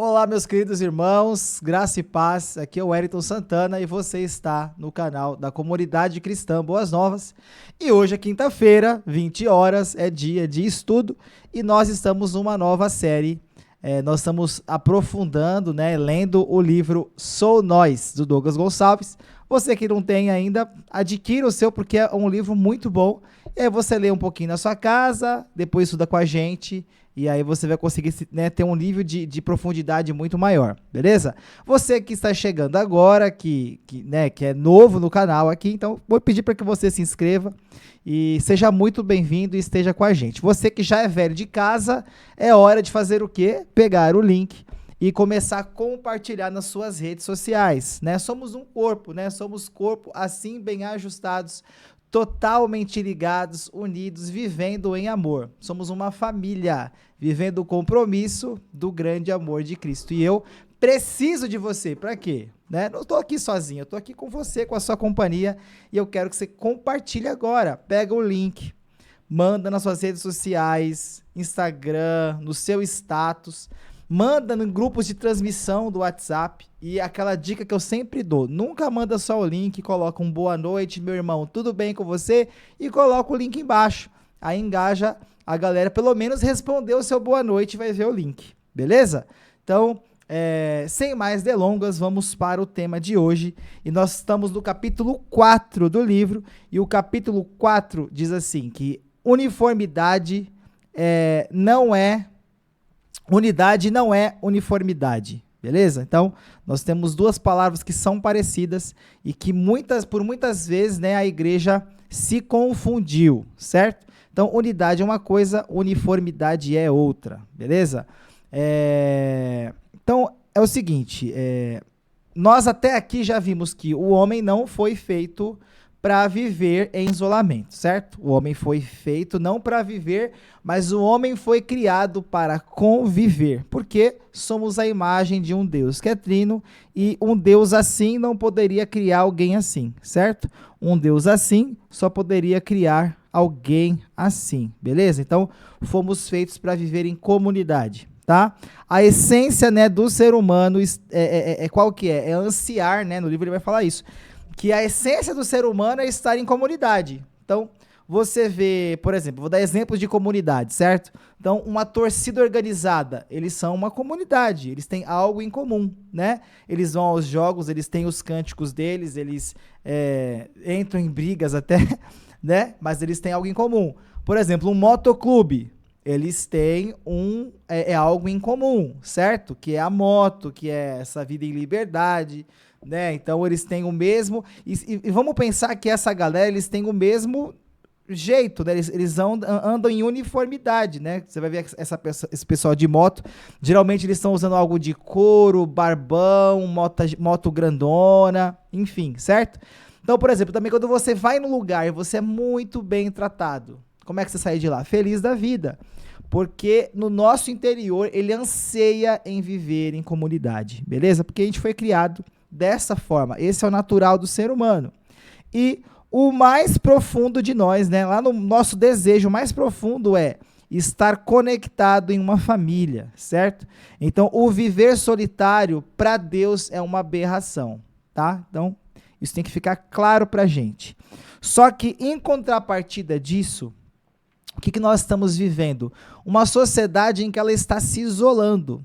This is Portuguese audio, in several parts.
Olá, meus queridos irmãos, graça e paz, aqui é o Wellington Santana e você está no canal da Comunidade Cristã Boas Novas. E hoje é quinta-feira, 20 horas, é dia de estudo e nós estamos numa nova série. Nós estamos aprofundando, lendo o livro Sou Nós, do Douglas Gonçalves. Você que não tem ainda, adquira o seu porque é um livro muito bom. E aí você lê um pouquinho na sua casa, depois estuda com a gente. E aí você vai conseguir ter um nível de profundidade muito maior, beleza? Você que está chegando agora, que é novo no canal aqui, então vou pedir para que você se inscreva e seja muito bem-vindo e esteja com a gente. Você que já é velho de casa, é hora de fazer o quê? Pegar o link e começar a compartilhar nas suas redes sociais, né? Somos um corpo, né? Somos corpo assim bem ajustados, totalmente ligados, unidos, vivendo em amor. Somos uma família, vivendo o compromisso do grande amor de Cristo. E eu preciso de você. Para quê? Não estou aqui sozinho, eu estou aqui com você, com a sua companhia, e eu quero que você compartilhe agora. Pega o link, manda nas suas redes sociais, Instagram, no seu status, manda em grupos de transmissão do WhatsApp. E aquela dica que eu sempre dou, nunca manda só o link, coloca um boa noite, meu irmão, tudo bem com você? E coloca o link embaixo. Aí engaja a galera, pelo menos respondeu o seu boa noite e vai ver o link, beleza? Então, sem mais delongas, vamos para o tema de hoje. E nós estamos no capítulo 4 do livro, e o capítulo 4 diz assim, que unidade não é uniformidade, beleza? Então, nós temos duas palavras que são parecidas e que por muitas vezes, a igreja se confundiu, certo? Então, unidade é uma coisa, uniformidade é outra, beleza? Então, é o seguinte, nós até aqui já vimos que o homem não foi feito para viver em isolamento, certo? O homem foi feito não para viver, mas o homem foi criado para conviver, porque somos a imagem de um Deus que é trino, e um Deus assim não poderia criar alguém assim, certo? Um Deus assim só poderia criar alguém assim, beleza? Então, fomos feitos para viver em comunidade, tá? A essência, do ser humano qual que é? É ansiar, no livro ele vai falar isso, que a essência do ser humano é estar em comunidade. Então, você vê, por exemplo, vou dar exemplos de comunidade, certo? Então, uma torcida organizada, eles são uma comunidade, eles têm algo em comum, Eles vão aos jogos, eles têm os cânticos deles, eles entram em brigas até, Mas eles têm algo em comum. Por exemplo, um motoclube, eles têm algo em comum, certo? Que é a moto, que é essa vida em liberdade, Então eles têm o mesmo, e vamos pensar que essa galera, eles têm o mesmo jeito, eles andam em uniformidade, Você vai ver esse pessoal de moto, geralmente eles estão usando algo de couro, barbão, moto grandona, enfim, certo? Então, por exemplo, também quando você vai no lugar e você é muito bem tratado, como é que você sai de lá? Feliz da vida, porque no nosso interior ele anseia em viver em comunidade, beleza? Porque a gente foi criado dessa forma, esse é o natural do ser humano. E o mais profundo de nós, lá no nosso desejo mais profundo é estar conectado em uma família, certo? Então, o viver solitário para Deus é uma aberração, tá? Então, isso tem que ficar claro pra gente. Só que em contrapartida disso, o que nós estamos vivendo? Uma sociedade em que ela está se isolando.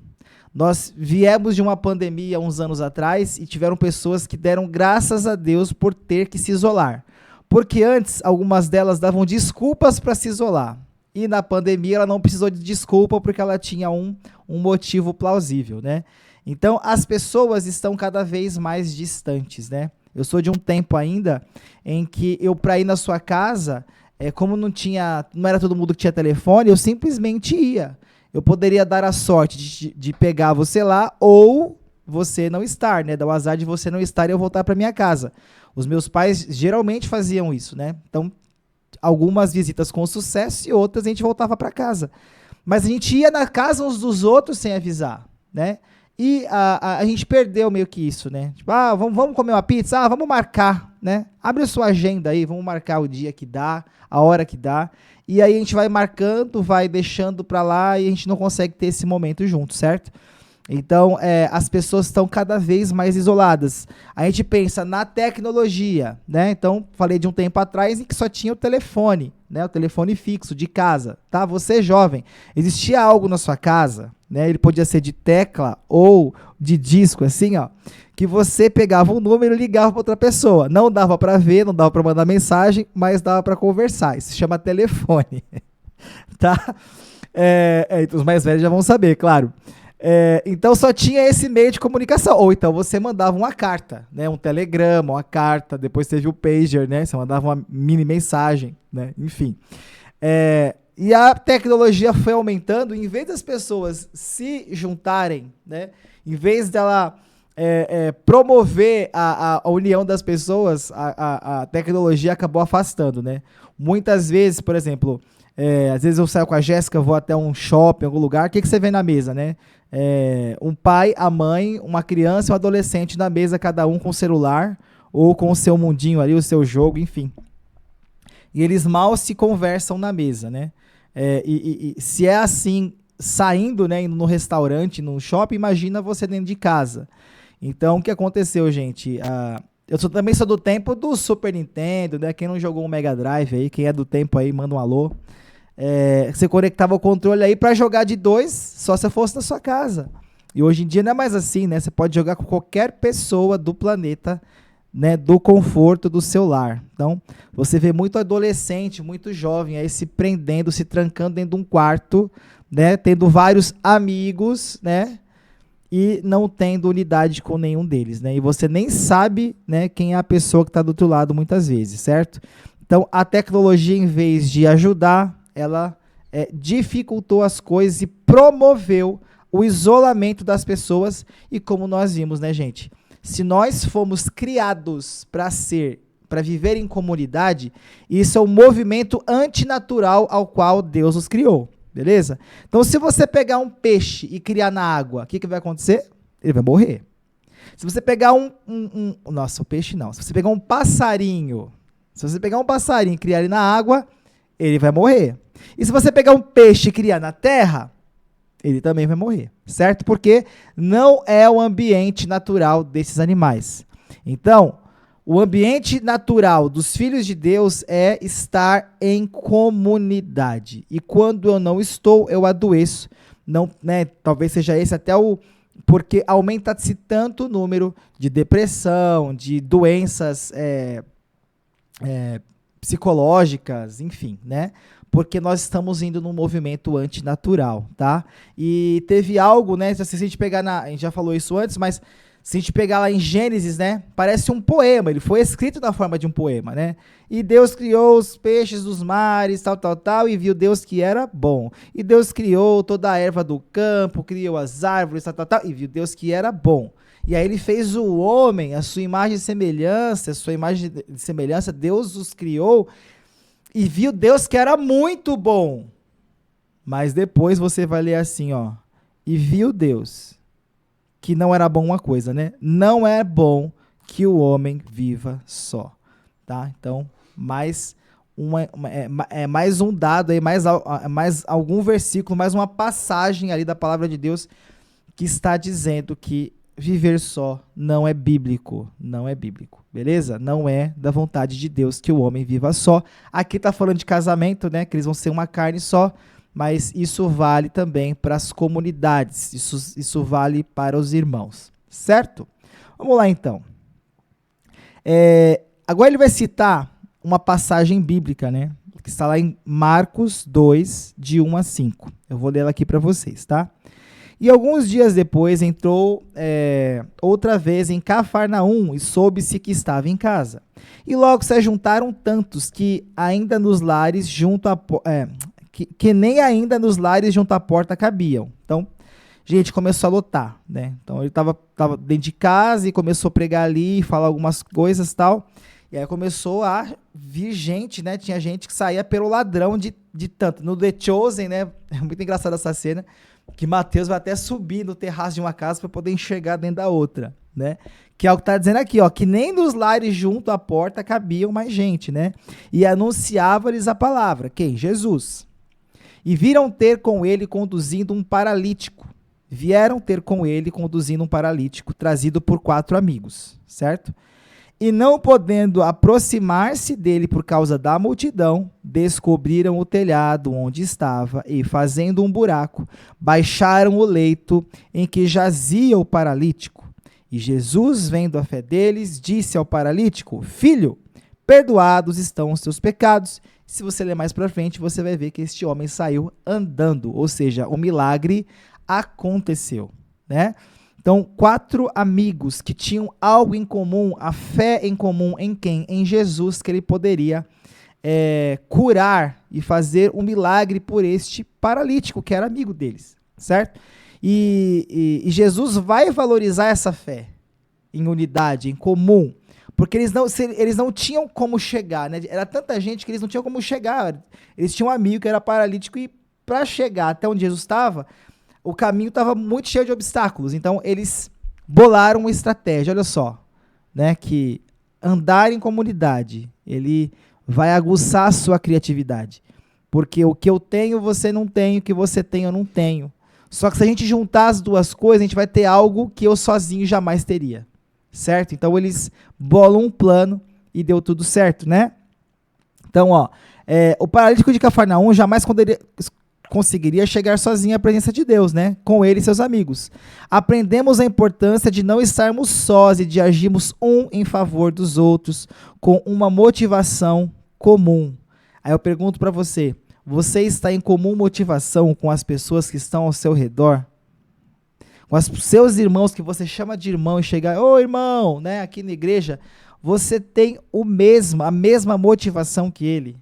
Nós viemos de uma pandemia uns anos atrás e tiveram pessoas que deram graças a Deus por ter que se isolar. Porque antes, algumas delas davam desculpas para se isolar. E na pandemia ela não precisou de desculpa porque ela tinha um motivo plausível, Então, as pessoas estão cada vez mais distantes, Eu sou de um tempo ainda em que eu, para ir na sua casa, como não era todo mundo que tinha telefone, eu simplesmente ia. Eu poderia dar a sorte de pegar você lá ou você não estar, dar o azar de você não estar e eu voltar para minha casa. Os meus pais geralmente faziam isso, Então, algumas visitas com sucesso e outras a gente voltava para casa. Mas a gente ia na casa uns dos outros sem avisar, E a gente perdeu meio que isso, Tipo, vamos comer uma pizza? Vamos marcar, Abre a sua agenda aí, vamos marcar o dia que dá, a hora que dá. E aí a gente vai marcando, vai deixando pra lá e a gente não consegue ter esse momento junto, certo? Então, as pessoas estão cada vez mais isoladas. A gente pensa na tecnologia, né? Então, falei de um tempo atrás em que só tinha o telefone, né? O telefone fixo de casa, tá? Você jovem, existia algo na sua casa, né? Ele podia ser de tecla ou de disco, assim, ó, que você pegava um número e ligava para outra pessoa. Não dava para ver, não dava para mandar mensagem, mas dava para conversar. Isso se chama telefone, tá? Os mais velhos já vão saber, claro. Então só tinha esse meio de comunicação. Ou então você mandava uma carta, né? Um telegrama, uma carta. Depois teve o pager, né? Você mandava uma mini mensagem, né? Enfim. E a tecnologia foi aumentando. Em vez das pessoas se juntarem, né? Em vez dela promover a união das pessoas, a tecnologia acabou afastando, né? Muitas vezes, por exemplo, às vezes eu saio com a Jéssica, vou até um shopping, algum lugar, o que você vê na mesa, né? Um pai, a mãe, uma criança e um adolescente na mesa, cada um com o celular ou com o seu mundinho ali, o seu jogo, enfim. E eles mal se conversam na mesa, né? E se é assim, saindo, né, indo no restaurante, no shopping, imagina você dentro de casa. Então, o que aconteceu, gente? Eu também sou do tempo do Super Nintendo, né? Quem não jogou um Mega Drive aí, quem é do tempo aí, manda um alô. Você conectava o controle aí para jogar de 2, só se fosse na sua casa. E hoje em dia não é mais assim, né? Você pode jogar com qualquer pessoa do planeta, né? Do conforto do seu lar. Então, você vê muito adolescente, muito jovem aí se prendendo, se trancando dentro de um quarto, né? Tendo vários amigos, né? E não tendo unidade com nenhum deles, né? E você nem sabe, né, quem é a pessoa que está do outro lado muitas vezes, certo? Então, a tecnologia, em vez de ajudar, ela dificultou as coisas e promoveu o isolamento das pessoas. E como nós vimos, né, gente? Se nós fomos criados para viver em comunidade, isso é um movimento antinatural ao qual Deus nos criou. Beleza? Então, se você pegar um peixe e criar na água, o que vai acontecer? Ele vai morrer. Se você pegar Nossa, o peixe não. Se você pegar um passarinho, e criar ele na água, ele vai morrer. E se você pegar um peixe e criar na terra, ele também vai morrer. Certo? Porque não é o ambiente natural desses animais. Então, o ambiente natural dos filhos de Deus é estar em comunidade. E quando eu não estou, eu adoeço. Não, né, talvez seja esse até porque aumenta-se tanto o número de depressão, de doenças psicológicas, enfim, né? Porque nós estamos indo num movimento antinatural, tá? E teve algo, né? Se a gente pegar a gente já falou isso antes, mas se a gente pegar lá em Gênesis, né, parece um poema, ele foi escrito na forma de um poema, né? E Deus criou os peixes dos mares, tal, e viu Deus que era bom. E Deus criou toda a erva do campo, criou as árvores, tal, e viu Deus que era bom. E aí ele fez o homem, a sua imagem e semelhança, Deus os criou e viu Deus que era muito bom. Mas depois você vai ler assim, ó, e viu Deus que não era bom uma coisa, né? Não é bom que o homem viva só, tá? Então, mais um dado aí, mais algum versículo, mais uma passagem ali da palavra de Deus que está dizendo que viver só não é bíblico, beleza? Não é da vontade de Deus que o homem viva só. Aqui tá falando de casamento, né? Que eles vão ser uma carne só. Mas isso vale também para as comunidades, isso vale para os irmãos, certo? Vamos lá, então. Agora ele vai citar uma passagem bíblica, né? Que está lá em Marcos 2, de 1 a 5. Eu vou ler ela aqui para vocês, tá? E alguns dias depois entrou outra vez em Cafarnaum e soube-se que estava em casa. E logo se ajuntaram tantos que ainda nos lares junto a... Que nem ainda nos lares junto à porta cabiam. Então, gente, começou a lotar, né? Então, ele estava dentro de casa e começou a pregar ali, falar algumas coisas e tal. E aí começou a vir gente, né? Tinha gente que saía pelo ladrão de tanto. No The Chosen, né? É muito engraçada essa cena, que Mateus vai até subir no terraço de uma casa para poder enxergar dentro da outra, né? Que é o que está dizendo aqui, ó, que nem nos lares junto à porta cabiam mais gente, né? E anunciava-lhes a palavra. Quem? Jesus. E viram ter com ele conduzindo um paralítico, vieram ter com ele conduzindo um paralítico trazido por 4 amigos, certo? E não podendo aproximar-se dele por causa da multidão, descobriram o telhado onde estava e, fazendo um buraco, baixaram o leito em que jazia o paralítico. E Jesus, vendo a fé deles, disse ao paralítico: Filho, perdoados estão os teus pecados. Se você ler mais para frente, você vai ver que este homem saiu andando, ou seja, o milagre aconteceu, né? Então, 4 amigos que tinham algo em comum, a fé em comum em quem? Em Jesus, que ele poderia curar e fazer um milagre por este paralítico, que era amigo deles, certo? E Jesus vai valorizar essa fé em unidade, em comum, porque eles não tinham como chegar, né? Era tanta gente que eles não tinham como chegar. Eles tinham um amigo que era paralítico e para chegar até onde Jesus estava, o caminho estava muito cheio de obstáculos. Então, eles bolaram uma estratégia. Olha só, né, que andar em comunidade, ele vai aguçar a sua criatividade. Porque o que eu tenho, você não tem. O que você tem, eu não tenho. Só que se a gente juntar as duas coisas, a gente vai ter algo que eu sozinho jamais teria. Certo? Então, eles bolam um plano e deu tudo certo, né? Então, o paralítico de Cafarnaum jamais conseguiria chegar sozinho à presença de Deus, né? Com ele e seus amigos. Aprendemos a importância de não estarmos sós e de agirmos um em favor dos outros com uma motivação comum. Aí eu pergunto para você, você está em comum motivação com as pessoas que estão ao seu redor? Com os seus irmãos que você chama de irmão e chegar, ô irmão, né? Aqui na igreja, você tem a mesma motivação que ele.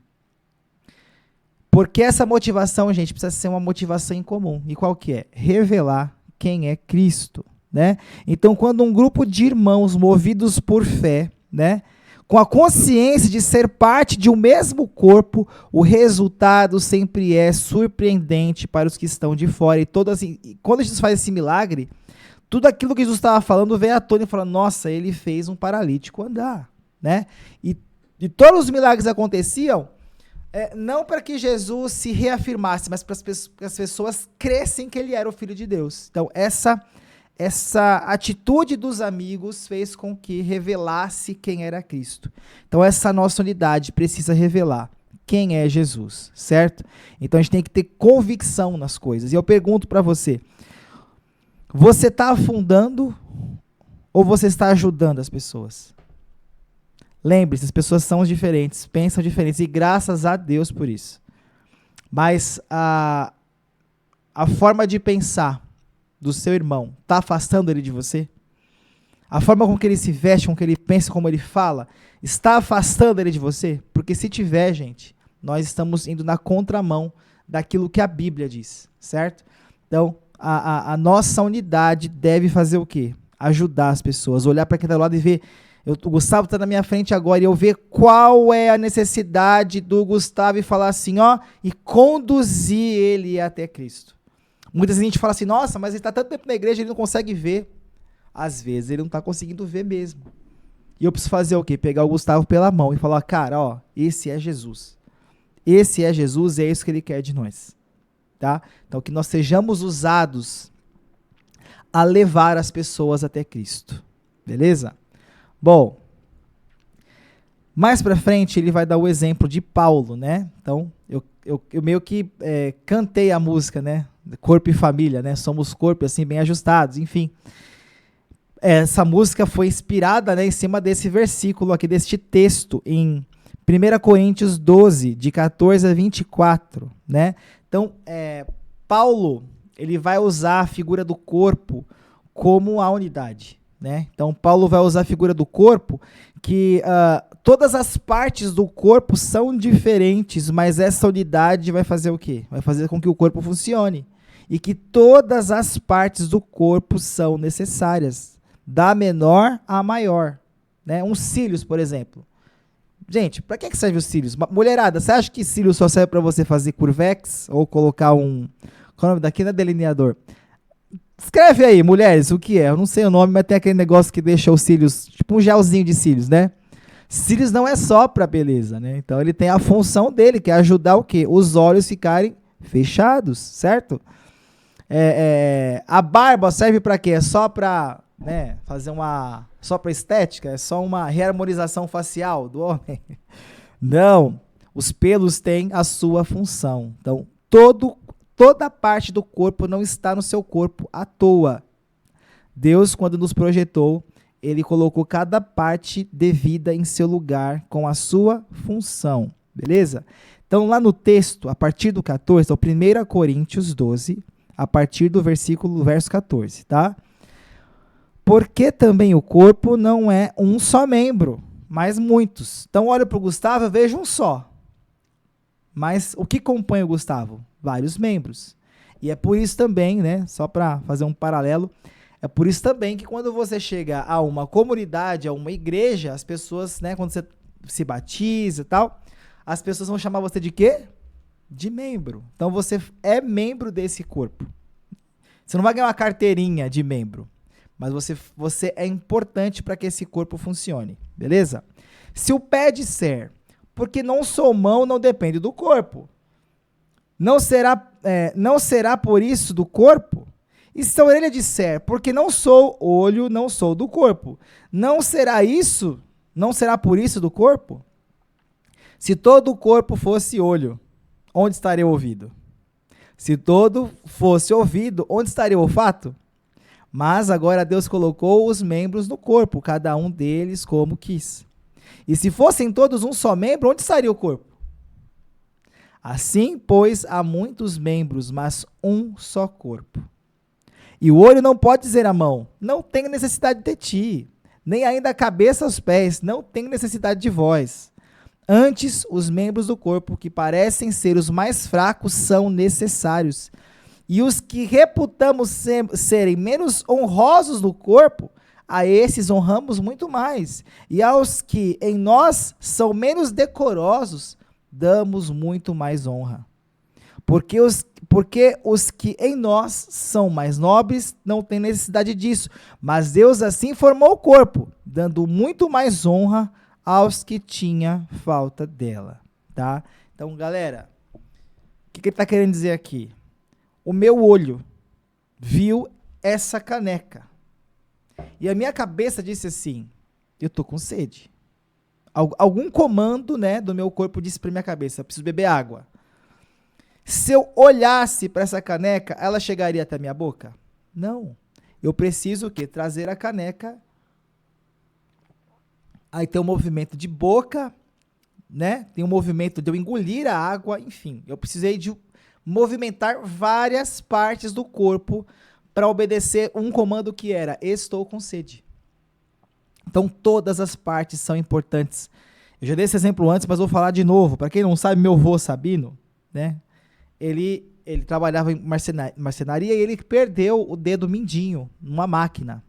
Porque essa motivação, gente, precisa ser uma motivação em comum. E qual que é? Revelar quem é Cristo, né? Então, quando um grupo de irmãos movidos por fé, né, com a consciência de ser parte de um mesmo corpo, o resultado sempre é surpreendente para os que estão de fora. E quando Jesus faz esse milagre, tudo aquilo que Jesus estava falando veio à tona e falou, nossa, ele fez um paralítico andar, né? E todos os milagres aconteciam não para que Jesus se reafirmasse, mas para que as pessoas crescem que ele era o Filho de Deus. Então, essa atitude dos amigos fez com que revelasse quem era Cristo. Então, essa nossa unidade precisa revelar quem é Jesus, certo? Então, a gente tem que ter convicção nas coisas. E eu pergunto para você, você está afundando ou você está ajudando as pessoas? Lembre-se, as pessoas são diferentes, pensam diferentes, e graças a Deus por isso. Mas a forma de pensar do seu irmão está afastando ele de você? A forma com que ele se veste, com que ele pensa, como ele fala, está afastando ele de você? Porque se tiver, gente, nós estamos indo na contramão daquilo que a Bíblia diz, certo? Então, a nossa unidade deve fazer o quê? Ajudar as pessoas, olhar para quem está do lado e ver... O Gustavo está na minha frente agora e eu ver qual é a necessidade do Gustavo e falar assim, e conduzir ele até Cristo. Muitas vezes a gente fala assim, nossa, mas ele está tanto tempo na igreja, ele não consegue ver. Às vezes ele não está conseguindo ver mesmo. E eu preciso fazer o quê? Pegar o Gustavo pela mão e falar, cara, esse é Jesus. Esse é Jesus e é isso que ele quer de nós. Tá? Então que nós sejamos usados a levar as pessoas até Cristo. Beleza? Bom, mais para frente ele vai dar o exemplo de Paulo, né? Então, eu meio que cantei a música, né? Corpo e família, né? Somos corpo, assim, bem ajustados, enfim. Essa música foi inspirada, né, em cima desse versículo aqui, deste texto, em 1 Coríntios 12, de 14 a 24, né? Então, Paulo, ele vai usar a figura do corpo como a unidade. Né? Então, Paulo vai usar a figura do corpo, que todas as partes do corpo são diferentes, mas essa unidade vai fazer o quê? Vai fazer com que o corpo funcione. E que todas as partes do corpo são necessárias, da menor à maior. Né? Um cílios, por exemplo. Gente, para que serve os cílios? Mulherada, você acha que cílios só serve para você fazer curvex? Ou colocar um... Qual é o nome daqui? Não é delineador. Escreve aí, mulheres, o que é? Eu não sei o nome, mas tem aquele negócio que deixa os cílios, tipo um gelzinho de cílios, né? Cílios não é só para beleza, né? Então ele tem a função dele, que é ajudar o quê? Os olhos ficarem fechados, certo? A barba serve para quê? É só para, né, só para estética? É só uma reharmonização facial do homem? Não. Os pelos têm a sua função. Então, toda parte do corpo não está no seu corpo à toa. Deus, quando nos projetou, ele colocou cada parte devida em seu lugar com a sua função. Beleza? Então, lá no texto, a partir do 14, é o 1 Coríntios 12, a partir do verso 14, tá? Porque também o corpo não é um só membro, mas muitos. Então, olha para o Gustavo, eu vejo um só. Mas o que compõe o Gustavo? Vários membros. E é por isso também, né, só para fazer um paralelo, é por isso também que quando você chega a uma comunidade, a uma igreja, as pessoas, né, quando você se batiza e tal, as pessoas vão chamar você de quê? De membro. Então você é membro desse corpo. Você não vai ganhar uma carteirinha de membro, mas você é importante para que esse corpo funcione, beleza? Se o pé disser, porque não sou mão, não depende do corpo, não será por isso do corpo? E se a orelha disser, porque não sou olho, não sou do corpo, não será por isso do corpo? Se todo o corpo fosse olho, onde estaria o ouvido? Se todo fosse ouvido, onde estaria o olfato? Mas agora Deus colocou os membros no corpo, cada um deles como quis. E se fossem todos um só membro, onde estaria o corpo? Assim, pois, há muitos membros, mas um só corpo. E o olho não pode dizer à mão, não tenho necessidade de ti, nem ainda a cabeça aos pés, não tenho necessidade de vós. Antes, os membros do corpo, que parecem ser os mais fracos, são necessários. E os que reputamos serem menos honrosos do corpo, a esses honramos muito mais. E aos que em nós são menos decorosos, damos muito mais honra. Porque os que em nós são mais nobres não têm necessidade disso. Mas Deus assim formou o corpo, dando muito mais honra aos que tinha falta dela, tá? Então, galera, o que ele está querendo dizer aqui? O meu olho viu essa caneca e a minha cabeça disse assim, eu tô com sede. Algum comando, né, do meu corpo disse para minha cabeça, eu preciso beber água. Se eu olhasse para essa caneca, ela chegaria até minha boca? Não. Eu preciso o quê? Trazer a caneca. Aí tem um movimento de boca, né? Tem um movimento de eu engolir a água, enfim. Eu precisei de movimentar várias partes do corpo para obedecer um comando que era, estou com sede. Então, todas as partes são importantes. Eu já dei esse exemplo antes, mas vou falar de novo. Para quem não sabe, meu avô Sabino, né? Ele trabalhava em marcenaria e ele perdeu o dedo mindinho numa máquina.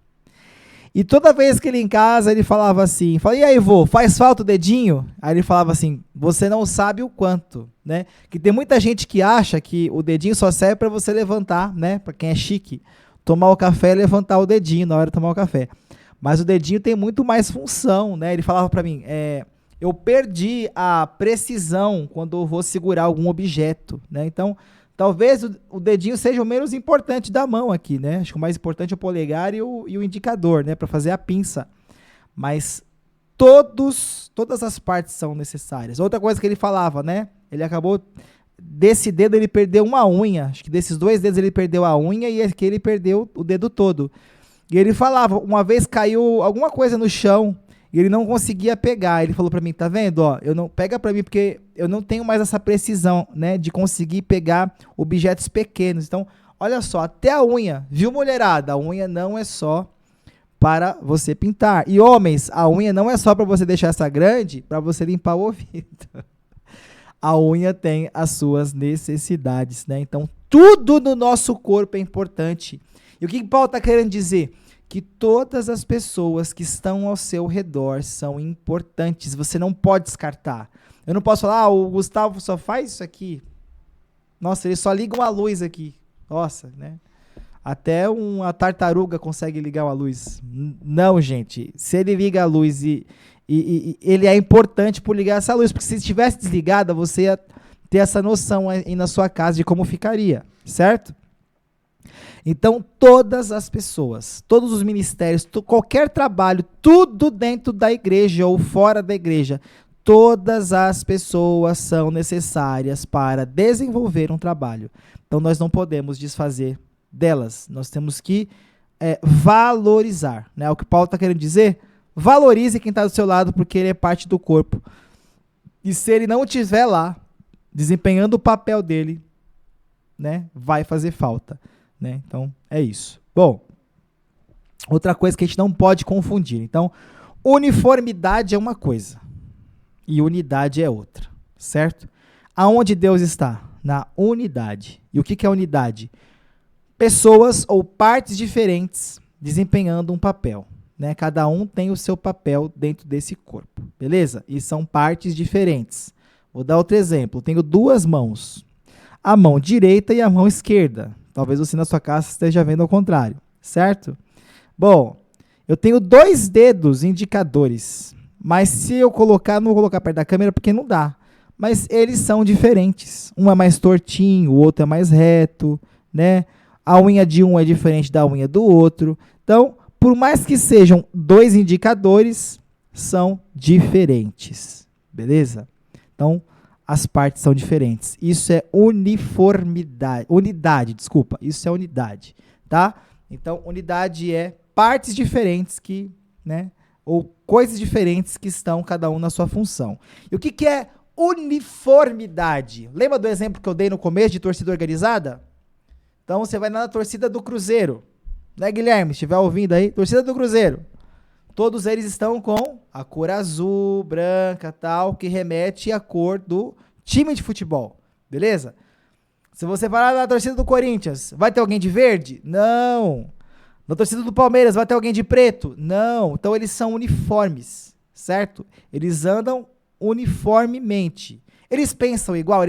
E toda vez que ele em casa, ele falava assim, e aí, vô, faz falta o dedinho? Aí ele falava assim, você não sabe o quanto, né? Que tem muita gente que acha que o dedinho só serve para você levantar, né? Para quem é chique, tomar o café e levantar o dedinho na hora de tomar o café. Mas o dedinho tem muito mais função, né? Ele falava para mim, eu perdi a precisão quando eu vou segurar algum objeto, né? Então, talvez o dedinho seja o menos importante da mão aqui, né? Acho que o mais importante é o polegar e o indicador, né? Para fazer a pinça. Mas todas as partes são necessárias. Outra coisa que ele falava, né? Ele acabou, desse dedo ele perdeu uma unha. Acho que desses 2 dedos ele perdeu a unha e aqui ele perdeu o dedo todo. E ele falava, uma vez caiu alguma coisa no chão e ele não conseguia pegar. Ele falou para mim, tá vendo? Ó, pega para mim porque eu não tenho mais essa precisão, né, de conseguir pegar objetos pequenos. Então, olha só, até a unha, viu, mulherada? A unha não é só para você pintar. E homens, a unha não é só para você deixar essa grande, para você limpar o ouvido. A unha tem as suas necessidades, né? Então, tudo no nosso corpo é importante. E o que Paulo está querendo dizer? Que todas as pessoas que estão ao seu redor são importantes, você não pode descartar. Eu não posso falar, o Gustavo só faz isso aqui. Nossa, ele só liga uma luz aqui. Nossa, né? Até uma tartaruga consegue ligar uma luz. Não, gente. Se ele liga a luz e ele é importante por ligar essa luz, porque se estivesse desligada, você ia ter essa noção aí na sua casa de como ficaria, certo? Então, todas as pessoas, todos os ministérios, qualquer trabalho, tudo dentro da igreja ou fora da igreja, todas as pessoas são necessárias para desenvolver um trabalho. Então, nós não podemos desfazer delas. Nós temos que valorizar. Né? O que Paulo está querendo dizer? Valorize quem está do seu lado, porque ele é parte do corpo. E se ele não estiver lá, desempenhando o papel dele, né, vai fazer falta. Né? Então, é isso. Bom, outra coisa que a gente não pode confundir. Então, uniformidade é uma coisa e unidade é outra, certo? Aonde Deus está? Na unidade. E o que é unidade? Pessoas ou partes diferentes desempenhando um papel. Né? Cada um tem o seu papel dentro desse corpo, beleza? E são partes diferentes. Vou dar outro exemplo. Tenho duas mãos. A mão direita e a mão esquerda. Talvez você na sua casa esteja vendo ao contrário, certo? Bom, eu tenho 2 dedos indicadores, mas se eu colocar, não vou colocar perto da câmera porque não dá. Mas eles são diferentes. Um é mais tortinho, o outro é mais reto, né? A unha de um é diferente da unha do outro. Então, por mais que sejam 2 indicadores, são diferentes, beleza? Então, as partes são diferentes. Isso é isso é unidade, tá? Então, unidade é partes diferentes que, né, ou coisas diferentes que estão cada um na sua função. E o que é uniformidade? Lembra do exemplo que eu dei no começo de torcida organizada? Então, você vai na torcida do Cruzeiro, né, Guilherme? Se estiver ouvindo aí, torcida do Cruzeiro. Todos eles estão com a cor azul, branca, tal, que remete à cor do time de futebol, beleza? Se você falar na torcida do Corinthians, vai ter alguém de verde? Não. Na torcida do Palmeiras, vai ter alguém de preto? Não. Então, eles são uniformes, certo? Eles andam uniformemente. Eles pensam igual,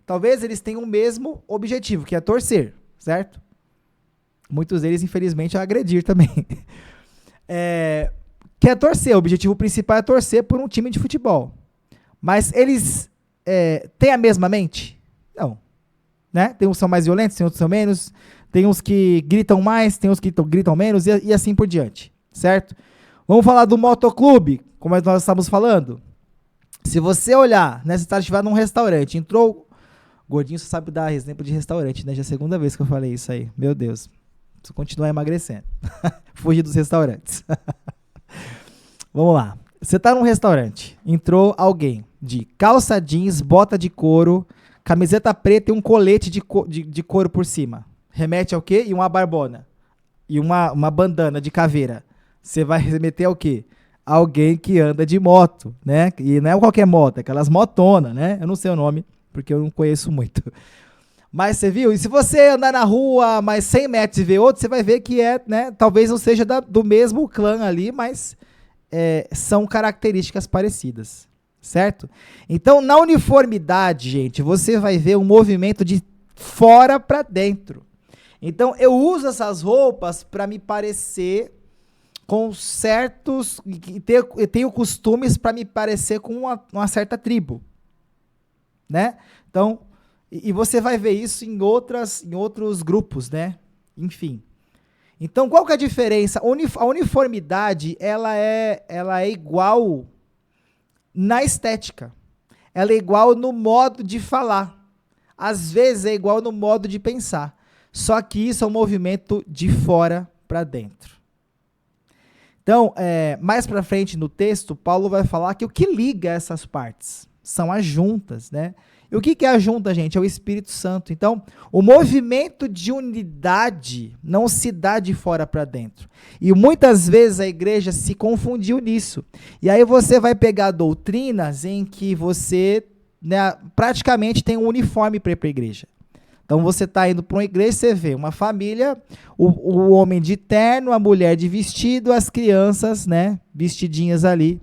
talvez eles tenham o mesmo objetivo, que é torcer, certo? Muitos deles, infelizmente, vão agredir também. Que é torcer, o objetivo principal é torcer por um time de futebol. Mas eles têm a mesma mente? Não. Né? Tem uns que são mais violentos, tem outros que são menos, tem uns que gritam mais, tem uns que gritam menos, e assim por diante, certo? Vamos falar do motoclube, como nós estamos falando. Se você olhar, né, se você estiver num restaurante, entrou... Gordinho só sabe dar exemplo de restaurante, né? Já é a segunda vez que eu falei isso aí. Meu Deus. Preciso continuar emagrecendo. Fugir dos restaurantes. Vamos lá. Você tá num restaurante. Entrou alguém de calça jeans, bota de couro, camiseta preta e um colete de couro por cima. Remete ao quê? E uma barbona. E uma bandana de caveira. Você vai remeter ao quê? Alguém que anda de moto, né? E não é qualquer moto, é aquelas motonas, né? Eu não sei o nome, porque eu não conheço muito. Mas você viu? E se você andar na rua mais 100 metros e ver outro, você vai ver que né? Talvez não seja do mesmo clã ali, mas são características parecidas, certo? Então, na uniformidade, gente, você vai ver um movimento de fora para dentro. Então, eu uso essas roupas para me parecer com certos... Eu tenho costumes para me parecer com uma certa tribo, né? Então, e você vai ver isso em outros grupos, né? Enfim. Então, qual que é a diferença? A uniformidade, ela é igual na estética. Ela é igual no modo de falar. Às vezes é igual no modo de pensar. Só que isso é um movimento de fora para dentro. Então, mais para frente no texto, Paulo vai falar que o que liga essas partes são as juntas, né? E o que é a junta, gente? É o Espírito Santo. Então, o movimento de unidade não se dá de fora para dentro. E muitas vezes a igreja se confundiu nisso. E aí você vai pegar doutrinas em que você, né, praticamente tem um uniforme para ir para a igreja. Então, você está indo para uma igreja, você vê uma família, o homem de terno, a mulher de vestido, as crianças, né, vestidinhas ali,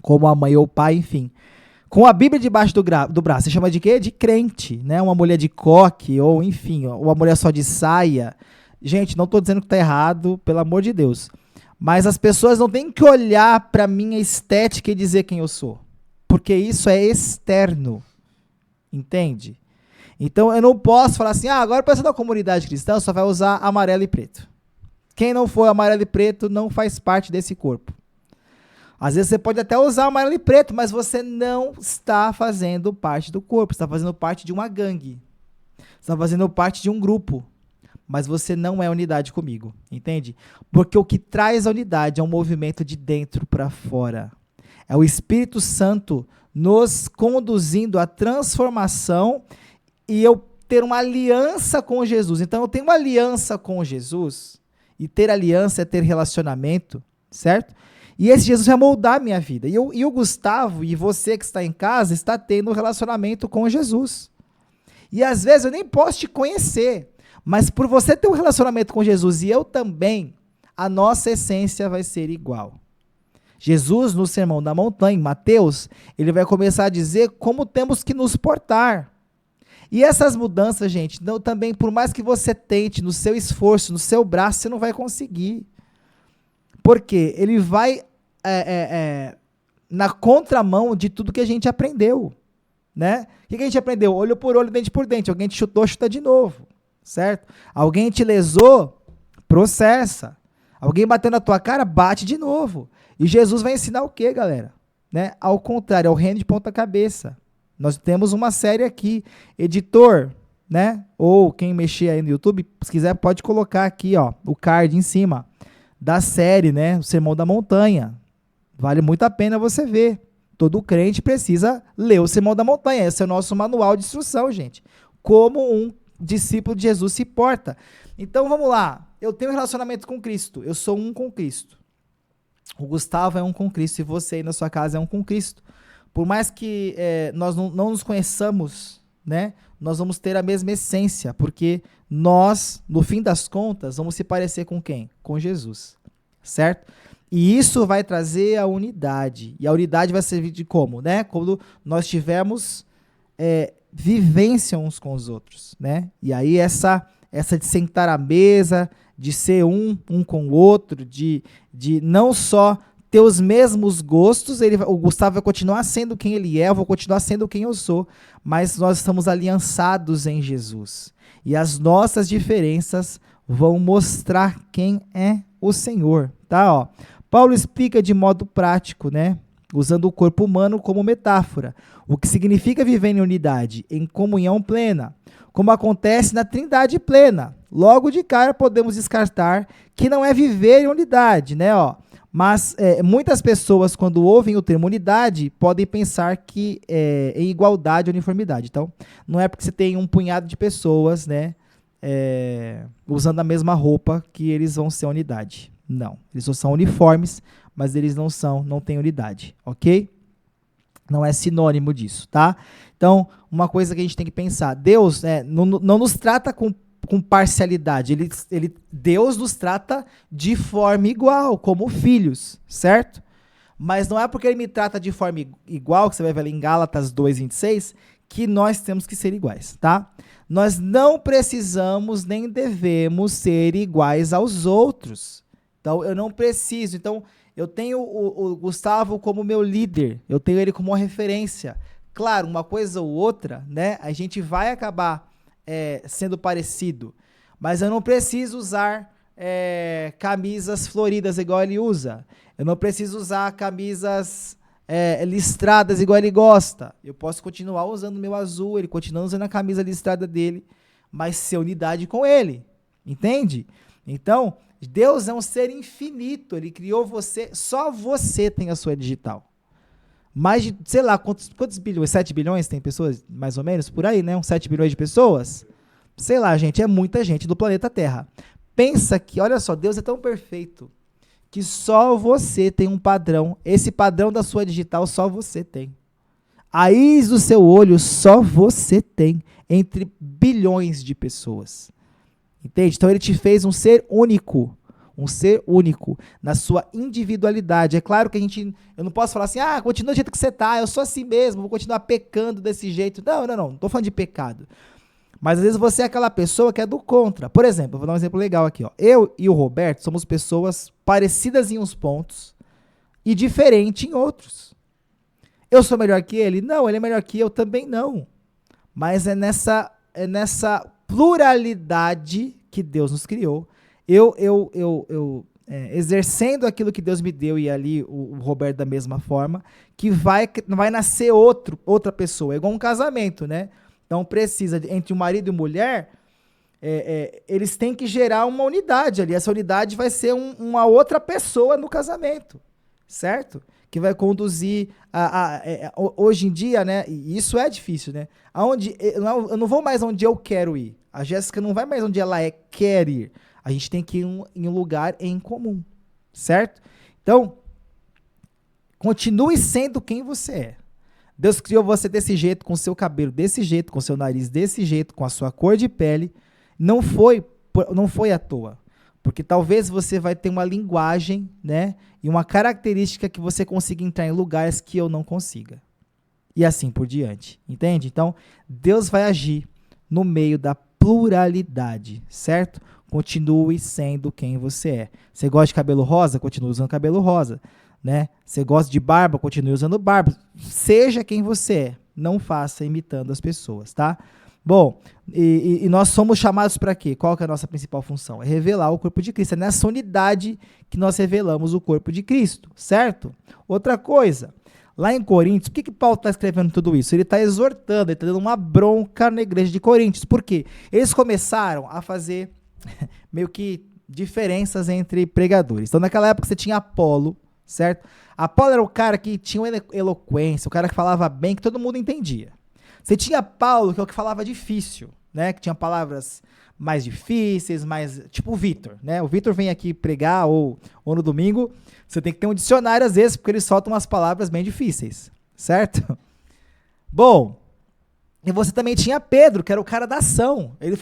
como a mãe ou o pai, enfim. Com a Bíblia debaixo do braço, você chama de quê? De crente, né? Uma mulher de coque, ou enfim, ou uma mulher só de saia. Gente, não estou dizendo que está errado, pelo amor de Deus. Mas as pessoas não têm que olhar para a minha estética e dizer quem eu sou. Porque isso é externo. Entende? Então eu não posso falar assim, agora para ser da comunidade cristã só vai usar amarelo e preto. Quem não for amarelo e preto não faz parte desse corpo. Às vezes você pode até usar amarelo e preto, mas você não está fazendo parte do corpo, está fazendo parte de uma gangue. Está fazendo parte de um grupo. Mas você não é unidade comigo, entende? Porque o que traz a unidade é um movimento de dentro para fora. É o Espírito Santo nos conduzindo à transformação e eu ter uma aliança com Jesus. Então eu tenho uma aliança com Jesus, e ter aliança é ter relacionamento, certo? E esse Jesus vai moldar a minha vida. E o Gustavo e você que está em casa está tendo um relacionamento com Jesus. E às vezes eu nem posso te conhecer, mas por você ter um relacionamento com Jesus e eu também, a nossa essência vai ser igual. Jesus, no Sermão da Montanha, em Mateus, ele vai começar a dizer como temos que nos portar. E essas mudanças, gente, não, também, por mais que você tente, no seu esforço, no seu braço, você não vai conseguir. Porque ele vai na contramão de tudo que a gente aprendeu. Né? O que a gente aprendeu? Olho por olho, dente por dente. Alguém te chutou, chuta de novo. Certo? Alguém te lesou, processa. Alguém bateu na tua cara, bate de novo. E Jesus vai ensinar o quê, galera? Né? Ao contrário, é o reino de ponta cabeça. Nós temos uma série aqui, editor, né? Ou quem mexer aí no YouTube, se quiser pode colocar aqui, ó, o card em cima da série, né? O Sermão da Montanha. Vale muito a pena você ver. Todo crente precisa ler o Sermão da Montanha. Esse é o nosso manual de instrução, gente. Como um discípulo de Jesus se porta. Então, vamos lá. Eu tenho um relacionamento com Cristo. Eu sou um com Cristo. O Gustavo é um com Cristo e você aí na sua casa é um com Cristo. Por mais que nós não nos conheçamos, né? Nós vamos ter a mesma essência, porque nós, no fim das contas, vamos se parecer com quem? Com Jesus. Certo? E isso vai trazer a unidade. E a unidade vai servir de como? Né? Quando nós tivermos vivência uns com os outros. Né? E aí essa de sentar à mesa, de ser um com o outro, de não só ter os mesmos gostos, o Gustavo vai continuar sendo quem ele é, eu vou continuar sendo quem eu sou, mas nós estamos aliançados em Jesus. E as nossas diferenças vão mostrar quem é o Senhor. Tá? Ó. Paulo explica de modo prático, né? Usando o corpo humano como metáfora, o que significa viver em unidade, em comunhão plena, como acontece na Trindade plena. Logo de cara podemos descartar que não é viver em unidade, né? Ó, mas muitas pessoas, quando ouvem o termo unidade, podem pensar que é em igualdade ou uniformidade. Então, não é porque você tem um punhado de pessoas, né, usando a mesma roupa que eles vão ser unidade. Não, eles só são uniformes, mas eles não têm unidade, ok? Não é sinônimo disso, tá? Então, uma coisa que a gente tem que pensar, Deus não nos trata com parcialidade, Deus nos trata de forma igual, como filhos, certo? Mas não é porque ele me trata de forma igual, que você vai ver ali em Gálatas 2:26, que nós temos que ser iguais, tá? Nós não precisamos nem devemos ser iguais aos outros. Então, eu não preciso. Então, eu tenho o Gustavo como meu líder, eu tenho ele como uma referência. Claro, uma coisa ou outra, né? A gente vai acabar sendo parecido, mas eu não preciso usar camisas floridas igual ele usa. Eu não preciso usar camisas listradas igual ele gosta. Eu posso continuar usando o meu azul, ele continua usando a camisa listrada dele, mas ser unidade com ele. Entende? Então, Deus é um ser infinito, ele criou você, só você tem a sua digital. Mais de, sei lá, quantos bilhões? 7 bilhões tem pessoas, mais ou menos, por aí, né? Uns 7 bilhões de pessoas? Sei lá, gente, é muita gente do planeta Terra. Pensa que, olha só, Deus é tão perfeito que só você tem um padrão. Esse padrão da sua digital só você tem. A íris do seu olho só você tem, entre bilhões de pessoas. Entende? Então ele te fez um ser único na sua individualidade. É claro que eu não posso falar assim, continua do jeito que você tá, eu sou assim mesmo, vou continuar pecando desse jeito. Não tô falando de pecado. Mas às vezes você é aquela pessoa que é do contra. Por exemplo, eu vou dar um exemplo legal aqui, ó. Eu e o Roberto somos pessoas parecidas em uns pontos e diferentes em outros. Eu sou melhor que ele? Não, ele é melhor que eu também não. Mas é nessa nessa pluralidade que Deus nos criou, eu exercendo aquilo que Deus me deu e ali o Roberto da mesma forma, que vai nascer outra pessoa. É igual um casamento, né? Então precisa, entre o marido e a mulher, eles têm que gerar uma unidade ali. Essa unidade vai ser uma outra pessoa no casamento, certo? Que vai conduzir hoje em dia, né? E isso é difícil, né? Eu não vou mais onde eu quero ir. A Jéssica não vai mais onde ela quer ir. A gente tem que ir em um lugar em comum, certo? Então, continue sendo quem você é. Deus criou você desse jeito, com seu cabelo desse jeito, com seu nariz desse jeito, com a sua cor de pele. Não foi à toa. Porque talvez você vai ter uma linguagem, né? E uma característica que você consiga entrar em lugares que eu não consiga. E assim por diante. Entende? Então, Deus vai agir no meio da pluralidade, certo? Continue sendo quem você é. Você gosta de cabelo rosa? Continue usando cabelo rosa, né? Você gosta de barba? Continue usando barba. Seja quem você é. Não faça imitando as pessoas, tá? Bom, e nós somos chamados para quê? Qual que é a nossa principal função? É revelar o corpo de Cristo. É nessa unidade que nós revelamos o corpo de Cristo, certo? Outra coisa, lá em Coríntios, por que Paulo está escrevendo tudo isso? Ele está exortando, ele está dando uma bronca na igreja de Coríntios. Por quê? Eles começaram a fazer meio que diferenças entre pregadores. Então, naquela época, você tinha Apolo, certo? Apolo era o cara que tinha uma eloquência, o cara que falava bem, que todo mundo entendia. Você tinha Paulo, que é o que falava difícil, né? Que tinha palavras mais difíceis, mais... Tipo o Vitor, né? O Vitor vem aqui pregar, ou no domingo, você tem que ter um dicionário às vezes, porque ele solta umas palavras bem difíceis, certo? Bom, e você também tinha Pedro, que era o cara da ação. Ele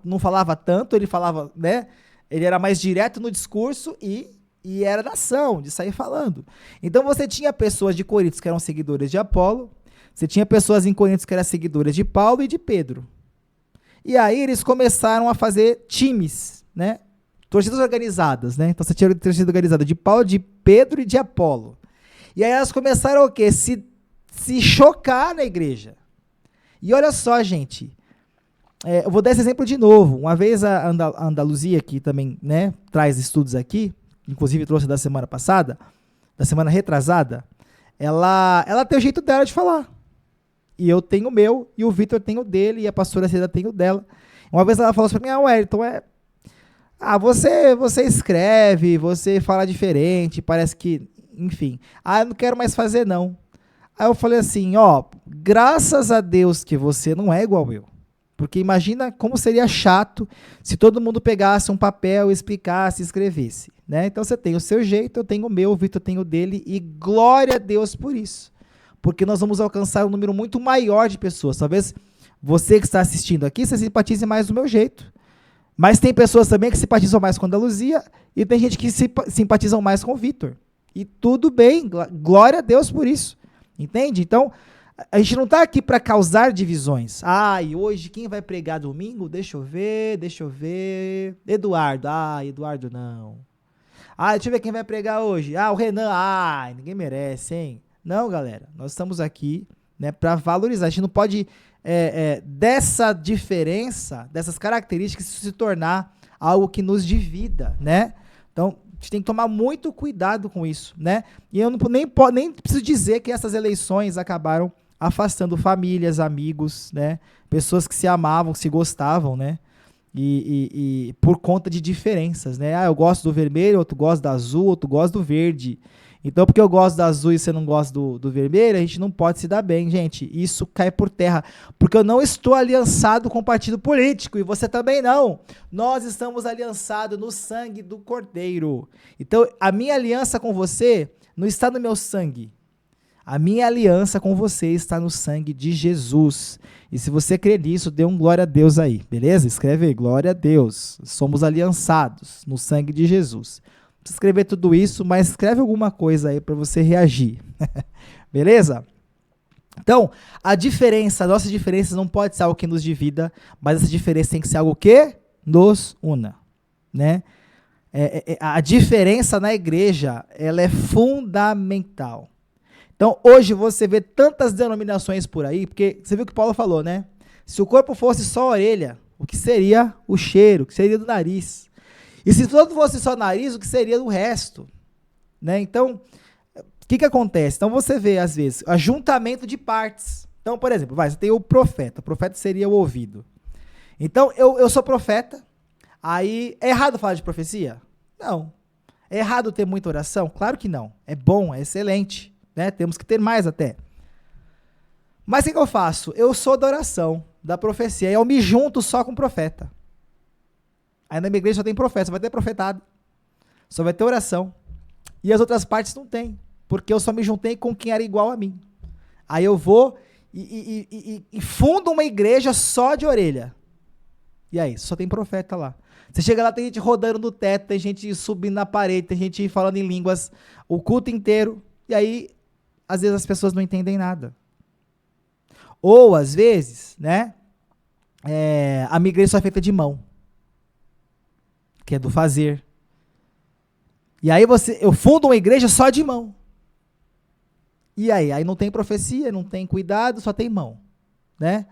não falava tanto, ele falava, né? Ele era mais direto no discurso e era da ação, de sair falando. Então você tinha pessoas de Coríntios que eram seguidores de Apolo, você tinha pessoas em Coríntios que eram seguidoras de Paulo e de Pedro. E aí eles começaram a fazer times, né? Torcidas organizadas, né? Então você tinha a torcida organizada de Paulo, de Pedro e de Apolo. E aí elas começaram o quê? Se chocar na igreja. E olha só, gente, eu vou dar esse exemplo de novo. Uma vez a Andaluzia, que também, né, traz estudos aqui, inclusive trouxe da semana passada, da semana retrasada, ela tem o jeito dela de falar. E eu tenho o meu, e o Vitor tem o dele, e a pastora Cida tem o dela. Uma vez ela falou assim pra mim, Wellington, você escreve, você fala diferente, parece que, enfim. Eu não quero mais fazer, não. Aí eu falei assim, graças a Deus que você não é igual eu. Porque imagina como seria chato se todo mundo pegasse um papel, explicasse, escrevesse, né? Então você tem o seu jeito, eu tenho o meu, o Vitor tem o dele, e glória a Deus por isso. Porque nós vamos alcançar um número muito maior de pessoas. Talvez você que está assistindo aqui, você simpatize mais do meu jeito. Mas tem pessoas também que simpatizam mais com a Andaluzia, e tem gente que simpatizam mais com o Vitor. E tudo bem, glória a Deus por isso. Entende? Então, a gente não está aqui para causar divisões. E hoje quem vai pregar domingo? Deixa eu ver. Eduardo. Eduardo não. Deixa eu ver quem vai pregar hoje. O Renan. Ninguém merece, hein? Não, galera. Nós estamos aqui, né, para valorizar. A gente não pode, dessa diferença, dessas características, se tornar algo que nos divida, né? Então, a gente tem que tomar muito cuidado com isso, né? E eu nem preciso dizer que essas eleições acabaram afastando famílias, amigos, né? Pessoas que se amavam, se gostavam, né? E por conta de diferenças, né? Eu gosto do vermelho, outro gosta do azul, outro gosta do verde. Então, porque eu gosto do azul e você não gosta do vermelho, a gente não pode se dar bem, gente. Isso cai por terra. Porque eu não estou aliançado com o partido político, e você também não. Nós estamos aliançados no sangue do Cordeiro. Então, a minha aliança com você não está no meu sangue. A minha aliança com você está no sangue de Jesus. E se você crê nisso, dê um glória a Deus aí, beleza? Escreve aí, glória a Deus. Somos aliançados no sangue de Jesus. Não precisa escrever tudo isso, mas escreve alguma coisa aí para você reagir. Beleza? Então, a nossa diferença não pode ser algo que nos divida, mas essa diferença tem que ser algo que nos una, né? A diferença na igreja, ela é fundamental. Então, hoje você vê tantas denominações por aí, porque você viu o que Paulo falou, né? Se o corpo fosse só a orelha, o que seria o cheiro, o que seria do nariz? E se todo fosse só o nariz, o que seria do resto? Né? Então, o que acontece? Então você vê, às vezes, ajuntamento de partes. Então, por exemplo, você tem o profeta seria o ouvido. Então, eu sou profeta, aí é errado falar de profecia? Não. É errado ter muita oração? Claro que não. É bom, é excelente, né? Temos que ter mais até. Mas o que eu faço? Eu sou da oração, da profecia, e eu me junto só com o profeta. Aí na minha igreja só tem profeta, só vai ter profetado, só vai ter oração. E as outras partes não tem, porque eu só me juntei com quem era igual a mim. Aí eu vou e fundo uma igreja só de orelha. E aí, só tem profeta lá. Você chega lá, tem gente rodando no teto, tem gente subindo na parede, tem gente falando em línguas o culto inteiro. E aí, às vezes as pessoas não entendem nada. Ou, às vezes, né, a minha igreja só é feita de mão, que é do fazer. E aí eu fundo uma igreja só de mão. E aí não tem profecia, não tem cuidado, só tem mão, né?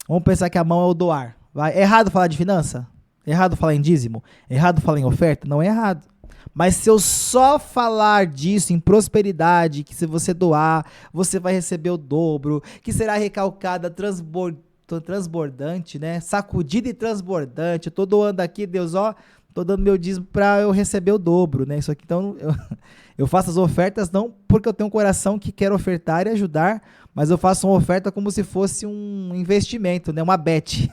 Vamos pensar que a mão é o doar. É errado falar de finança? É errado falar em dízimo? É errado falar em oferta? Não é errado. Mas se eu só falar disso em prosperidade, que se você doar, você vai receber o dobro, que será recalcada, transbordante, né? Sacudida e transbordante. Eu tô doando aqui, Deus, tô dando meu dízimo para eu receber o dobro, né? Isso aqui, então, eu faço as ofertas não porque eu tenho um coração que quer ofertar e ajudar, mas eu faço uma oferta como se fosse um investimento, né? Uma bet.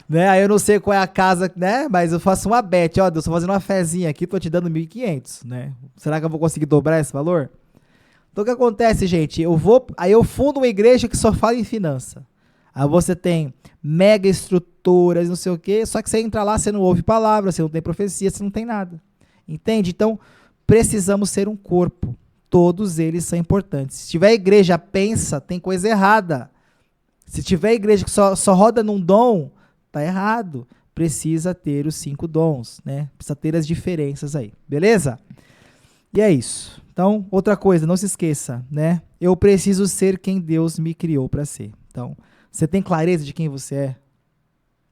Né? Aí eu não sei qual é a casa, né? Mas eu faço uma bet, Deus, tô fazendo uma fezinha aqui, tô te dando 1.500, né? Será que eu vou conseguir dobrar esse valor? Então o que acontece, gente? Aí eu fundo uma igreja que só fala em finança. Aí você tem mega estruturas, não sei o quê, só que você entra lá, você não ouve palavra, você não tem profecia, você não tem nada. Entende? Então, precisamos ser um corpo. Todos eles são importantes. Se tiver igreja pensa, tem coisa errada. Se tiver igreja que só roda num dom, tá errado. Precisa ter os 5 dons, né? Precisa ter as diferenças aí, beleza? E é isso. Então, outra coisa, não se esqueça, né? Eu preciso ser quem Deus me criou para ser. Então, você tem clareza de quem você é?